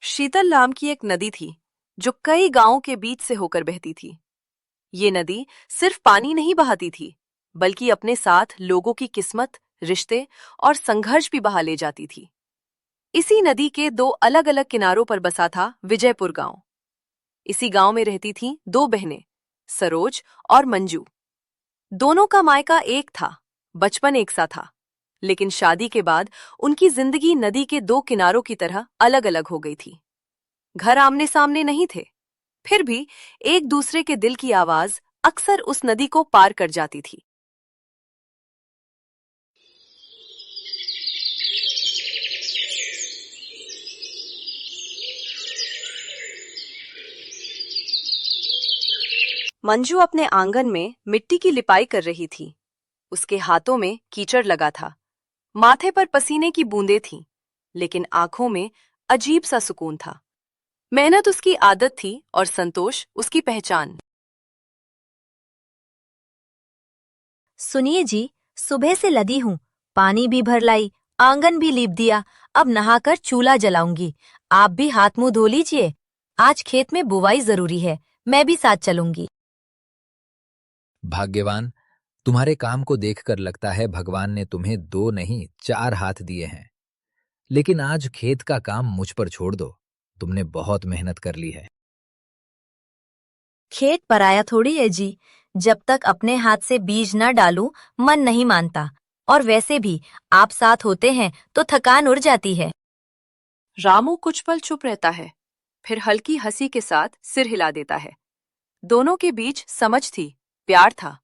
शीतल नाम की एक नदी थी जो कई गांवों के बीच से होकर बहती थी। ये नदी सिर्फ पानी नहीं बहाती थी, बल्कि अपने साथ लोगों की किस्मत, रिश्ते और संघर्ष भी बहा ले जाती थी। इसी नदी के दो अलग अलग किनारों पर बसा था विजयपुर गांव। इसी गांव में रहती थीं दो बहनें, सरोज और मंजू। दोनों का मायका एक था, बचपन एक सा था, लेकिन शादी के बाद उनकी जिंदगी नदी के दो किनारों की तरह अलग अलग हो गई थी। घर आमने सामने नहीं थे, फिर भी एक दूसरे के दिल की आवाज अक्सर उस नदी को पार कर जाती थी। मंजू अपने आंगन में मिट्टी की लिपाई कर रही थी। उसके हाथों में कीचड़ लगा था, माथे पर पसीने की बूंदें थीं, लेकिन आंखों में अजीब सा सुकून था। मेहनत उसकी आदत थी और संतोष उसकी पहचान। सुनिए जी, सुबह से लदी हूँ, पानी भी भर लाई, आंगन भी लीप दिया, अब नहाकर चूल्हा जलाऊंगी। आप भी हाथ मुंह धो लीजिए। आज खेत में बुवाई जरूरी है, मैं भी साथ चलूंगी। भाग्यवान, तुम्हारे काम को देखकर लगता है भगवान ने तुम्हें दो नहीं चार हाथ दिए हैं। लेकिन आज खेत का काम मुझ पर छोड़ दो, तुमने बहुत मेहनत कर ली है। खेत पराया थोड़ी है जी, जब तक अपने हाथ से बीज न डालूं मन नहीं मानता। और वैसे भी आप साथ होते हैं तो थकान उड़ जाती है। रामू कुछ पल चुप रहता है, फिर हल्की हंसी के साथ सिर हिला देता है। दोनों के बीच समझ थी, प्यार था,